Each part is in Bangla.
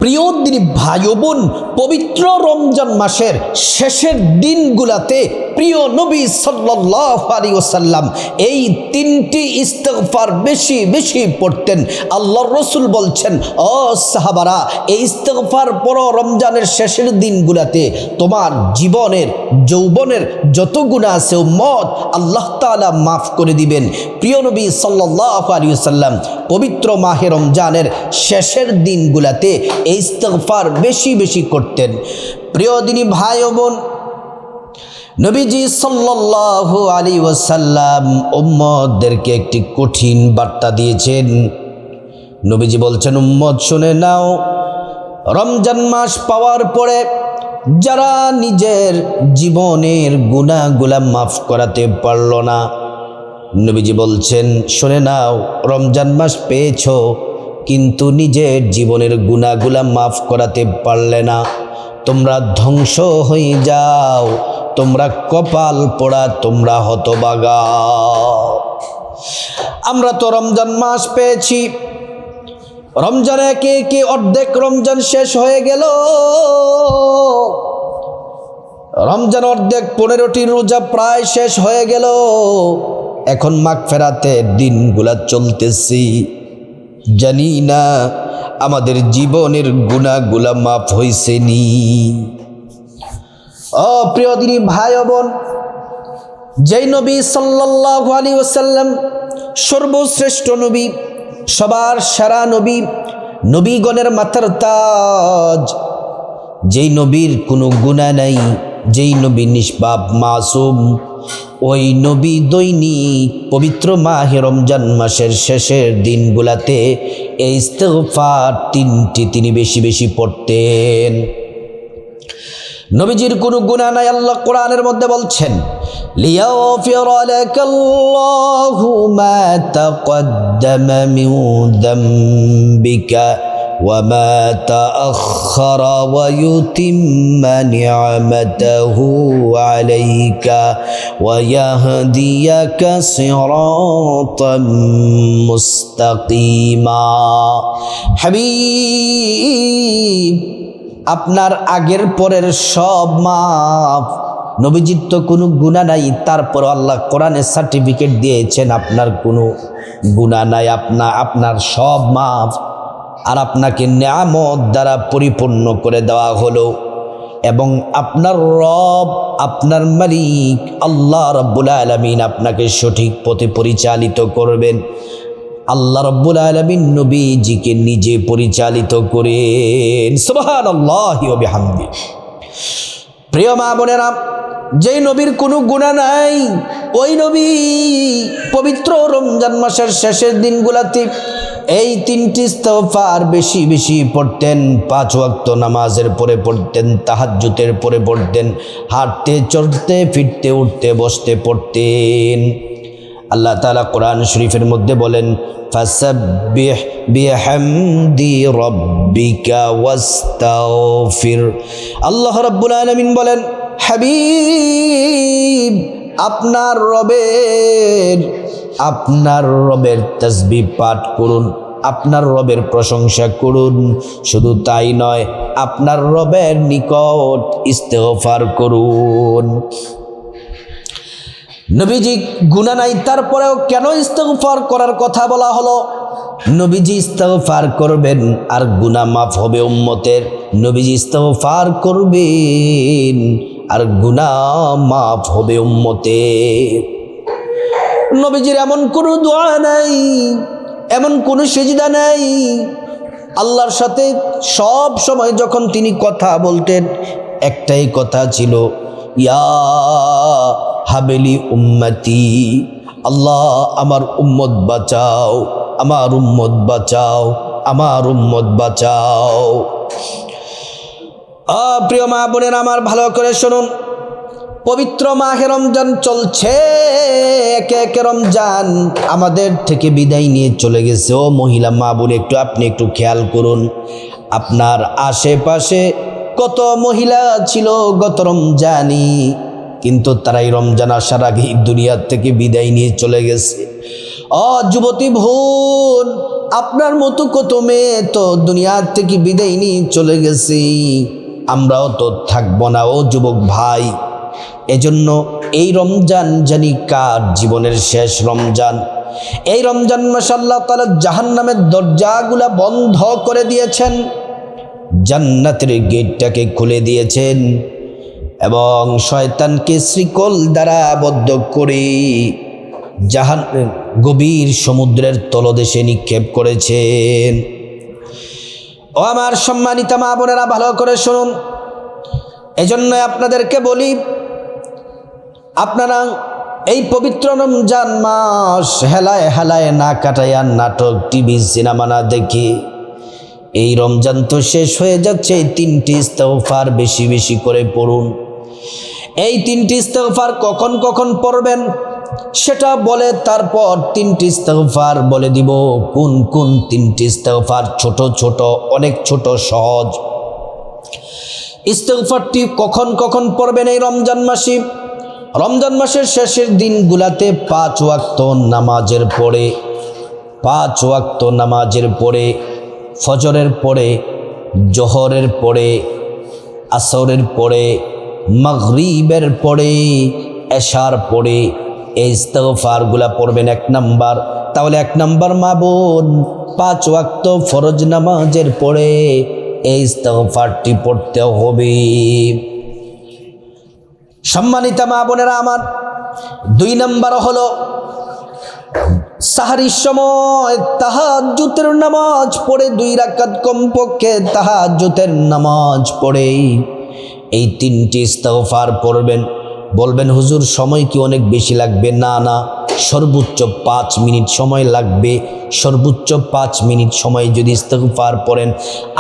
প্রিয় দিনী ভাই ও বোন, পবিত্র রমজান মাসের শেষের দিনগুলাতে প্রিয় নবী সাল্লাল্লাহু আলাইহি ওয়াসাল্লাম এই তিনটি ইস্তিগফার বেশি বেশি পড়তেন। আল্লাহর রাসূল বলছেন, ও সাহাবারা, এই ইস্তিগফার পড়ো রমজানের শেষের দিনগুলাতে, তোমার জীবনের যৌবনের যত গুনাহ আছে উম্মত আল্লাহ তাআলা মাফ করে দিবেন। প্রিয় নবী সাল্লাল্লাহু আলাইহি ওয়াসাল্লাম পবিত্র মাহে রমজানের শেষের দিনগুলাতে এই ইস্তিগফার বেশি বেশি করতেন। প্রিয় দিনী ভাই ও বোন, নবীজি সাল্লাল্লাহু আলাইহি ওয়াসাল্লাম উম্মতদেরকে একটি কঠিন বার্তা দিয়েছেন। নবীজি বলছেন, উম্মত শুনে নাও, রমজান মাস পাওয়ার পরে যারা নিজের জীবনের গুনাহগুলা মাফ করাতে পারল না, নবীজি বলছেন শুনে নাও, রমজান মাস পেয়েছো কিন্তু নিজের জীবনের গুনাহগুলা মাফ করাতে পারলে না, তোমরা ধ্বংস হয়ে যাও, তোমরা কপাল পোড়া, তোমরা হতভাগা। আমরা তো রমজান মাস পেয়েছি, রমজান একে একে অর্ধেক রমজান শেষ হয়ে গেল, রমজান অর্ধেক 15টি রোজা প্রায় শেষ হয়ে গেল, এখন মাগফিরাতের দিনগুলা চলতেছি, জানি না আমাদের জীবনের গুনাহগুলা মাফ হইছে নি। ও প্রিয় দিনী ভাই ও বোন, যেই নবী সাল্লাল্লাহু আলাইহি ওয়াসাল্লাম সর্বশ্রেষ্ঠ নবী, সবার সেরা নবী, নবীগণের মাথার তাজ, যেই নবীর কোনো গুনাহ নাই, যেই নবী নিষ্পাপ মাসুম, ওই নবী দৈনিক পবিত্র মাহে রমজান মাসের শেষের দিনগুলাতে এই ইস্তিগফার তিনটি তিনি বেশি বেশি পড়তেন। নবীজির কোনো গুনাহ নাই, আল্লাহ কোরআনের মধ্যে বলছেন, লিয়াগফিরা লাকাল্লাহু মা তাকদ্দামা মিন যামবিকা ওয়া মা তাআখারা ওয়া ইউতিম্মা নি'মাতাহু আলাইকা ওয়া ইয়াহদিয়াকা সিরাতাম মুস্তাকিমা। হাবিব, আপনার আগের পরের সব মাফ। নবীজির তো কোনো গুনাহ নাই, তারপর আল্লাহ কোরআনে সার্টিফিকেট দিয়েছেন আপনার কোনো গুনাহ নাই, আপনার সব মাফ, আর আপনাকে নিয়ামত দ্বারা পরিপূর্ণ করে দেওয়া হলো। এবং আপনার রব, আপনার মালিক আল্লাহ রাব্বুল আলামিন আপনাকে সঠিক পথে পরিচালিত করবেন। আল্লাহ রাব্বুল আলামিন নবীজিকে নিজে পরিচালিত করেন। সুবহানাল্লাহি ওয়া বিহামদি। প্রিয় মা বোনেরা, যেই নবীর কোনো গুনাহ নাই, ওই নবী পবিত্র রমজান মাসের শেষের দিনগুলাতে এই তিনটি ইস্তিগফার বেশি বেশি পড়তেন। 5 ওয়াক্ত নামাজের পরে পড়তেন, তাহাজ্জুদের পরে পড়তেন, হাঁটতে চলতে ফিরতে উঠতে বসতে পড়তেন। আল্লাহ তাআলা কোরআন শরীফের মধ্যে বলেন, ফাসাব্বিহ বিহামদি রাব্বিকা ওয়াস্তাগফির। আল্লাহ রাব্বুল আলামিন বলেন, হাবিব, আপনার রবের তাসবিহ পাঠ করুন, আপনার রবের প্রশংসা করুন। শুধু তাই নয়, আপনার রবের নিকট ইস্তিগফার করুন। নবীজি গুনাহ নাই, তারপরেও কেন ইস্তিগফার করার কথা বলা হলো? নবীজি ইস্তিগফার করবেন আর গুনাহ মাফ হবে উম্মতের। নবীজি ইস্তিগফার করবেন আর গুনাহ মাফ হবে উম্মতের। নবীজির এমন কোনো দোয়া নাই, এমন কোনো সিজদা নাই, আল্লাহর সাথে সব সময় যখন তিনি কথা বলতেন একটাই কথা ছিল, ইয়া হাবেলি উম্মতি, আল্লাহ আমার উম্মত বাঁচাও, আমার উম্মত বাঁচাও, আমার উম্মত বাঁচাও। প্রিয় মা বোনেরা আমার, ভালো করে শুনুন, পবিত্র মাহে রমজান চলছে, একে একে রমজান আমাদের থেকে বিদায় নিয়ে চলে গেছে। ও মহিলা মা বোন, আপনি একটু খেয়াল করুন, আপনার আশেপাশে কত মহিলা ছিল গত রমজানি, কিন্তু তারাই রমজান আসার আগে দুনিয়া থেকে বিদায় নিয়ে চলে গেছে। যুবতী বোন, আপনার মতো কত মেয়ে তো দুনিয়ার থেকে বিদায় নিয়ে চলে গেছি, আমরাও তো থাকবো না ও যুবক ভাই। এজন্য এই রমজান জানি কার জীবনের শেষ রমজান। এই রমজান মাসে আল্লাহ তাআলা জাহান্নামের দরজাগুলা বন্ধ করে দিয়েছেন, জান্নাতের গেটটাকে খুলে দিয়েছেন এবং শয়তানকে শ্রীকল দ্বারা আবদ্ধ করে গভীর সমুদ্রের তলদেশে নিক্ষেপ করেছেন। ও আমার সম্মানিতা মা বোনেরা, ভালো করে শুনুন। এজন্য আপনাদেরকে বলি, আপনারা এই পবিত্র রমজান মাস হেলায় হেলায় না কাটাইয়া নাটক, টিভি, সিনেমা না দেখে, এই রমজান তো শেষ হয়ে যাচ্ছে, এই 3টি ইস্তেগফার বেশি বেশি করে পড়ুন। এই 3টি ইস্তেগফার কখন কখন পড়বেন সেটা বলে তারপর 3টি ইস্তেগফার বলে দিব। কোন কোন 3টি ইস্তেগফার? ছোট ছোট, অনেক ছোট, সহজ ইস্তেগফারটি কখন কখন পড়বেন এই রমজান মাসে? রমজান মাসের শেষের দিনগুলাতে 5 ওয়াক্ত নামাজের পরে, 5 ওয়াক্ত নামাজের পরে, ফজরের পরে, জোহরের পরে, আসরের পরে, মাগরিবের পরে, এশার পরে এই ইস্তেগফারগুলা পড়বেন 1 নাম্বার। তাহলে 1 নাম্বার মা বোন, 5 ওয়াক্ত ফরজ নামাজের পরে এই ইস্তেগফারটি পড়তে হবে। সম্মানিতা মা বোনেরা আমার, 2 নাম্বার হলো সাহারির সময় তাহাজ্জুদের নামাজ পড়ে 2 রাকাত কমপক্ষে তাহাজ্জুদের নামাজ পড়ে এই 3টি ইস্তেগফার পড়বেন। বলবেন হুজুর সময় কি অনেক বেশি লাগবে? না না, সর্বোচ্চ 5 মিনিট সময় লাগবে। সর্বোচ্চ 5 মিনিট সময় যদি ইস্তেগফার পড়েন,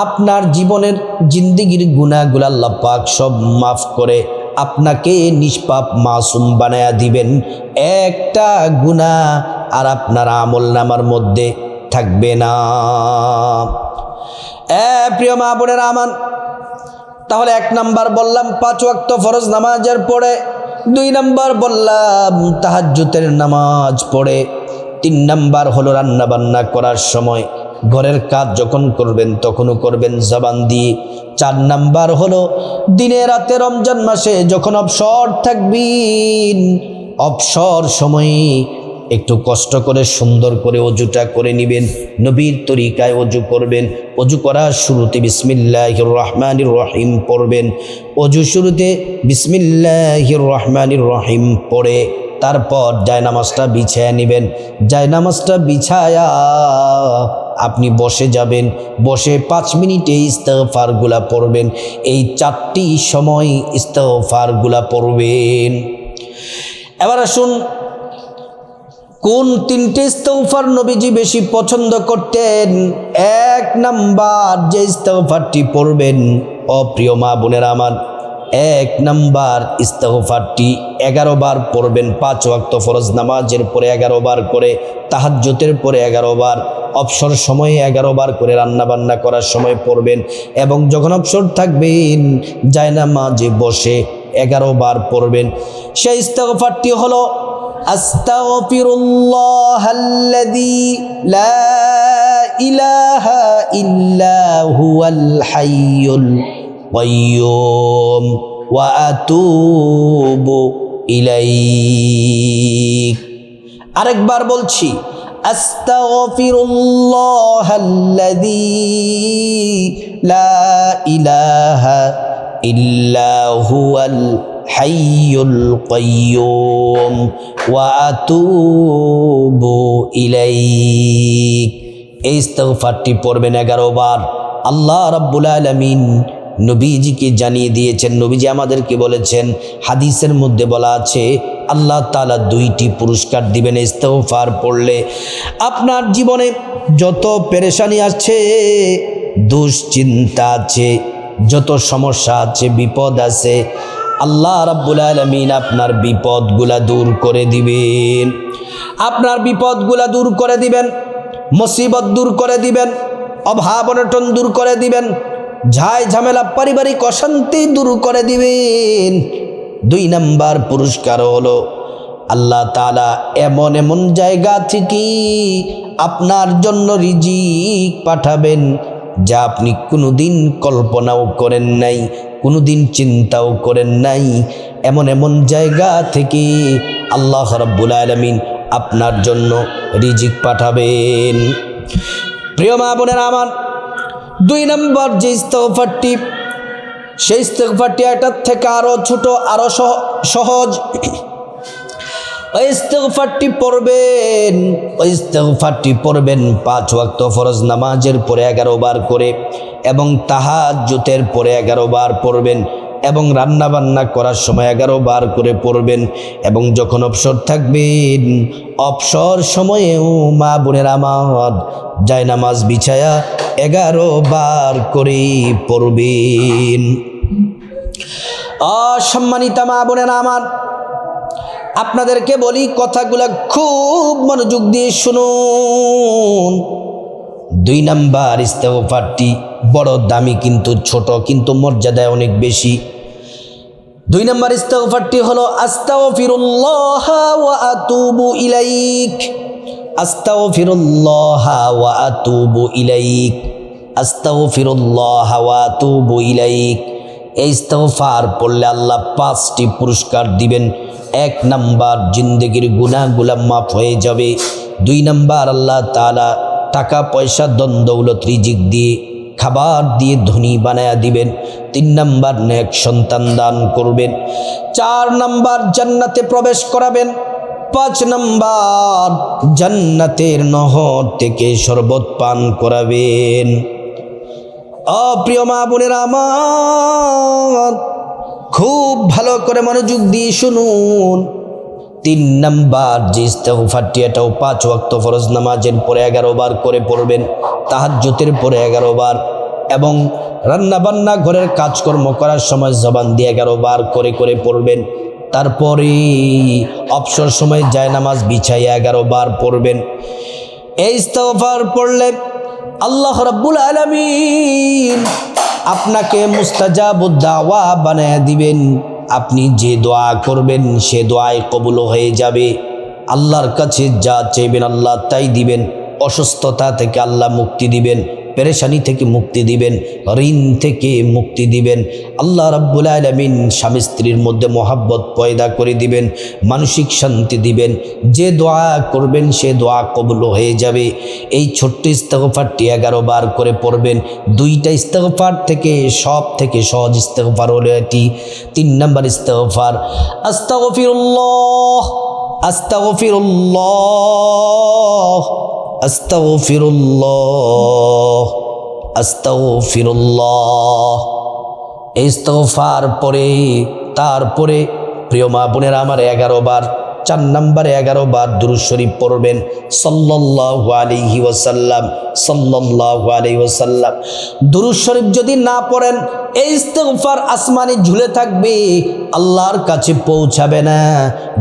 আপনার জীবনের জিন্দেগির গুনাহগুলো আল্লাহ পাক সব মাফ করে আপনাকে নিষ্পাপ মাসুম বানায়া দিবেন। একটা গুনাহ আর আপনার আমলনামার মধ্যে থাকবে না। প্রিয় মা বোনেরা আমার, তাহলে 1 নাম্বার বললাম 5 ওয়াক্ত ফরজ নামাজের পড়ে, 2 নাম্বার বললাম তাহাজ্জুদের নামাজ পড়ে, 3 নাম্বার হলো রান্না বান্না করার সময়, ঘরের কাজ যখন করবেন তখনও করবেন জবান দিয়ে। 4 নাম্বার হলো দিনে রাতে রমজান মাসে যখন অবসর থাকবেন, অবসর সময়ে একটু কষ্ট করে সুন্দর করে অজুটা করে নেবেন, নবীর তরিকায় অজু করবেন। অজু করার শুরুতে বিসমিল্লাহির রহমানির রহিম পড়বেন। অজু শুরুতে বিসমিল্লাহির রহমানির রহিম পড়ে তারপর জায়নামাজটা বিছায়া নেবেন। জায়নামাজটা বিছায়া আপনি বসে যাবেন, বসে 5 মিনিটে ইস্তেগফারগুলা পড়বেন। এই 4টি সময় ইস্তেগফারগুলা পড়বেন। এবার আসুন, কোন 3টে ইস্তেগফার নবীজি বেশি পছন্দ করতেন? 1 নাম্বার যে ইস্তেগফারটি পড়বেন, প্রিয় মা বোনেরা আমার, 1 নাম্বার ইস্তেগফারটি 11 বার পড়বেন। 5 ওয়াক্ত ফরজ নামাজের পরে 11 বার করে, তাহাজ্জুদের পরে 11 বার, অবসর সময়ে 11 বার করে, রান্না বান্না করার সময় পড়বেন এবং যখন অবসর থাকবেন জায়নামাজে বসে 11 বার পড়বেন। সেই ইস্তেগফারটি হলো আস্তাগফিরুল্লাহাল্লাযী লা ইলাহা ইল্লা হুয়াল হাইয়ুল কাইয়্যুম ওয়া আতুবু ইলাইহি। আরেকবার বলছি, আস্তাগফিরুল্লাহাল্লাযী লা ইলাহা ইল্লা হুয়াল হাইয়ুল কাইয়্যুম ওয়া আতুবু ইলাইহি। এই ইস্তেগফারটি পড়বেন 11 বার। আল্লাহ রাব্বুল আলামিন নবীজিকে জানিয়ে দিয়েছেন, নবীজি আমাদেরকে বলেছেন, হাদিসের মধ্যে বলা আছে আল্লাহ তাআলা 2টি পুরস্কার দিবেন ইস্তেগফার পড়লে। আপনার জীবনে যত পেরেশানি আছে, দুশ্চিন্তা আছে, যত সমস্যা আছে, বিপদ আছে, আল্লাহ রাব্বুল আলামিন আপনার বিপদগুলা দূর করে দিবেন। আপনার বিপদগুলা দূর করে দিবেন, মুসিবত দূর করে দিবেন, অভাব অনটন দূর করে দিবেন, ঝাই ঝামেলা পারিবারিক অশান্তি দূর করে দিবেন। 2 নাম্বার পুরস্কার হলো আল্লাহ তাআলা এমন এমন জায়গা থেকে আপনার জন্য রিজিক পাঠাবেন যা আপনি কোনোদিন কল্পনাও করেন নাই, কোনোদিন চিন্তাও করেন নাই। এমন এমন জায়গা থেকে আল্লাহ রাব্বুল আলামিন আপনার জন্য রিজিক পাঠাবেন। প্রিয় মা বোনেরা আমার, 2 নম্বর যে ইস্তেগফারটি, সেই ইস্তেগফারটি এটার থেকে আরও ছোট, আরও সহজ। ওই ইস্তেগফারটি পড়বেন 5 ওয়াক্ত ফরজ নামাজের পরে 11 বার করে, এবং তাহাজ্জুদের পরে 11 বার পড়বেন, এবং রান্না বান্না করার সময় 11 বার করে পড়বেন, এবং যখন অবসর থাকবেন অবসর সময়েও মা বোনের আমার জায়নামাজ বিছায়া 11 বার করে পড়বেন। সম্মানিতা মা বোনের আমার, আপনাদেরকে বলি, কথাগুলা খুব মনোযোগ দিয়ে শুনুন। 2 নাম্বার ইস্তেগফারটি বড় দামি, কিন্তু ছোট, কিন্তু মর্যাদায় অনেক বেশি। 2 নাম্বার ইস্তেগফারটি হলো আস্তাগফিরুল্লাহ ওয়া আতুবু ইলাইক। আস্তাগফিরুল্লাহ ওয়া আতুবু ইলাইক। আস্তাগফিরুল্লাহ ওয়া আতুবু ইলাইক। এই ইস্তেগফার পড়লে আল্লাহ 5টি পুরস্কার দিবেন। 1 নাম্বার, জিন্দেগির গুনাহগুলা মাফ হয়ে যাবে। 2 নাম্বার, আল্লাহ তাআলা টাকা পয়সা ধন দৌলত রিজিক দিয়ে, খাবার দিয়ে ধনী বানায়া দিবেন। 3 নাম্বার, নেক সন্তান দান করবেন। 4 নাম্বার, জান্নাতে প্রবেশ করাবেন। 5 নাম্বার, জান্নাতের নহর থেকে শরবত পান করাবেন। প্রিয় মা বোনেরা আমার, খুব ভালো করে মনোযোগ দিয়ে শুনুন। 3 নাম্বার যে ইস্তেগফারটি, এটাও 5 ওয়াক্ত ফরজ নামাজের পরে 11 বার করে পড়বেন, তাহাজ্জুদের পরে 11 বার, এবং রান্না বান্না ঘরের কাজকর্ম করার সময় জবান দিয়ে 11 বার করে করে পড়বেন। তারপরে অবসর সময় জায়নামাজ বিছাইয়া 11 বার পড়বেন। এই ইস্তেগফার পড়লে আল্লাহ রাব্বুল আলামিন আপনাকে মুস্তাজাবুদ দাওয়া বানায় দিবেন। আপনি যে দোয়া করবেন সে দোয়াই কবুল হয়ে যাবে। আল্লাহর কাছে যা চাইবেন আল্লাহ তাই দিবেন। অসুস্থতা থেকে আল্লাহ মুক্তি দিবেন, পেরেশানি থেকে মুক্তি দিবেন, ঋণ থেকে মুক্তি দিবেন। আল্লাহ রাব্বুল আলামিন স্বামী স্ত্রীর মধ্যে মহাব্বত পয়দা করে দিবেন, মানসিক শান্তি দিবেন। যে দোয়া করবেন সে দোয়া কবুল হয়ে যাবে। এই ছোট্ট ইস্তেগফারটি 11 বার করে পড়বেন। 2টা ইস্তেগফার থেকে সব থেকে সহজ ইস্তেগফার হলো এটি। 3 নাম্বার ইস্তেগফার, আস্তাগফিরুল্লাহ, আস্তাগফিরুল্লাহ, আস্তাগফিরুল্লাহ, আস্তাগফিরুল্লাহ। এই ইস্তেগফার পরে তারপরে প্রিয় মা বোনেরা আমার 11 বার, 4 নম্বরে 11 বার দুরূদ শরীফ পড়বেন সাল্লাল্লাহু আলাইহি ওয়াসাল্লাম, সাল্লাল্লাহু আলাইহি ওয়াসাল্লাম। দুরূদ শরীফ যদি না পড়েন এই ইস্তেগফার আসমানে ঝুলে থাকবে, আল্লাহর কাছে পৌঁছাবে না।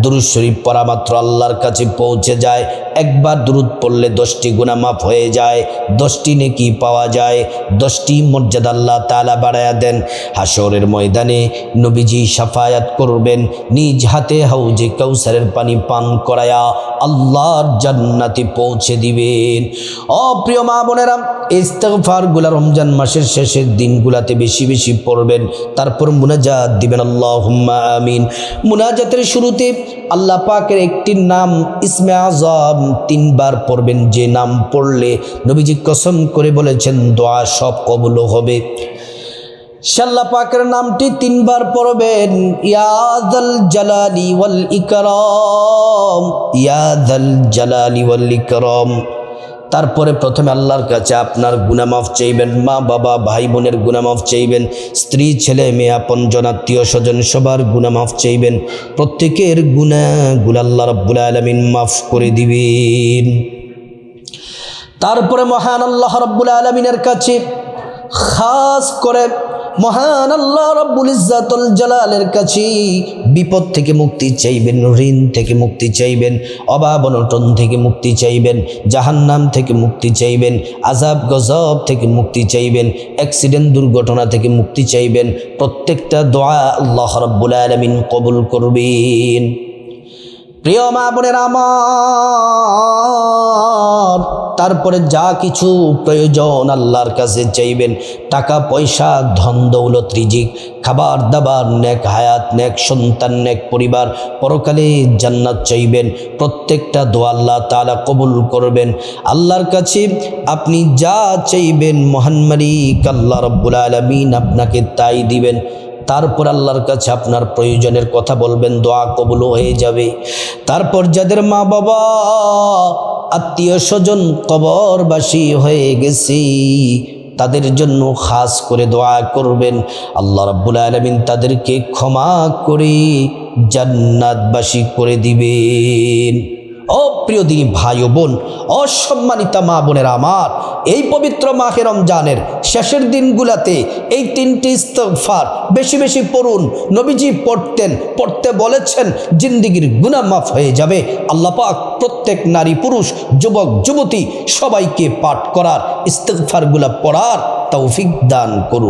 দুরূদ শরীফ পড়া মাত্র আল্লাহর কাছে পৌঁছে যায়। একবার দুরূদ পড়লে 10টি গুনাহ মাফ হয়ে যায়, 10টি নেকি পাওয়া যায়, 10টি মর্যাদা আল্লাহ তাআলা বাড়ায়া দেন। হাশরের ময়দানে নবীজি শাফায়াত করবেন, নিজ হাতে হাউজে কাউসারের পানি পান করায়া আল্লাহর জান্নাতে পৌঁছে দিবেন। প্রিয় মা বোনেরা, ইস্তেগফারগুলো রমজান মাসের শেষের দিনগুলোতে বেশি বেশি পড়বেন। তারপর মুনাজাত দিবেন, আল্লাহুম্মা আমিন। মুনাজাতের শুরুতে আল্লাহ পাকের একটি নাম ইসমে আযম 3 বার পড়বেন, যে নাম পড়লে নবীজি কসম করে বলেছেন দোয়া সব কবুল হবে। আল্লাহ পাকের নামটি 3 বার পড়বেন, ইয়া যাল জালালি ওয়াল ইকরাম, ইয়া যাল জালালি ওয়াল ইকরাম। তারপরে প্রথমে আল্লাহর কাছে আপনার গুনাহ মাফ চাইবেন, মা বাবা ভাই বোনের গুনাহ মাফ চাইবেন, স্ত্রী ছেলে মেয়ে আপনজন আত্মীয় স্বজন সবার গুনাহ মাফ চাইবেন। প্রত্যেকের গুনাহগুলো আল্লাহ রাব্বুল আলামিন মাফ করে দিবেন। তারপরে মহান আল্লাহ রাব্বুল আলামিনের কাছে খাস করে মহান আল্লাহ রাব্বুল ইজ্জাতুল জালালের কাছে বিপদ থেকে মুক্তি চাইবেন, ঋণ থেকে মুক্তি চাইবেন, অভাব অনটন থেকে মুক্তি চাইবেন, জাহান্নাম থেকে মুক্তি চাইবেন, আযাব গজব থেকে মুক্তি চাইবেন, অ্যাক্সিডেন্ট দুর্ঘটনা থেকে মুক্তি চাইবেন। প্রত্যেকটা দোয়া আল্লাহ রাব্বুল আলামিন কবুল করবেন। প্রিয় মা বোনেরা আমার, তারপরে যা কিছু প্রয়োজন আল্লাহর কাছে চাইবেন, টাকা পয়সা, ধন দৌলত, রিজিক, খাবার দাবার, নেক হায়াত, নেক সন্তান, নেক পরিবার, পরকালে জান্নাত চাইবেন। প্রত্যেকটা দোয়া আল্লাহ তাআলা কবুল করবেন। আল্লাহর কাছে আপনি যা চাইবেন মহান মালিক আল্লাহ রাব্বুল আলামিন আপনাকে তাই দিবেন। তারপর আল্লাহর কাছে আপনার প্রয়োজনের কথা বলবেন, দোয়া কবুল হয়ে যাবে। তারপর যাদের মা বাবা আত্মীয় স্বজন কবরবাসী হয়ে গেছে তাদের জন্য খাস করে দোয়া করবেন, আল্লাহ রাব্বুল আলামিন তাদেরকে ক্ষমা করে জান্নাতবাসী করে দিবেন। ও প্রিয় দিনী ভাই ও বোন, অসম্মানিতা মা বোনেরা আমার, এই পবিত্র মাহে রমজানের শেষের দিনগুলাতে এই 3টি ইস্তিগফার বেশি বেশি পড়ুন। নবীজি পড়তে বলেছেন, জিন্দেগির গুনাহ মাফ হয়ে যাবে। আল্লাহ পাক প্রত্যেক নারী পুরুষ যুবক যুবতী সবাইকে পাঠ করার, ইস্তিগফারগুলা পড়ার তৌফিক দান করুন।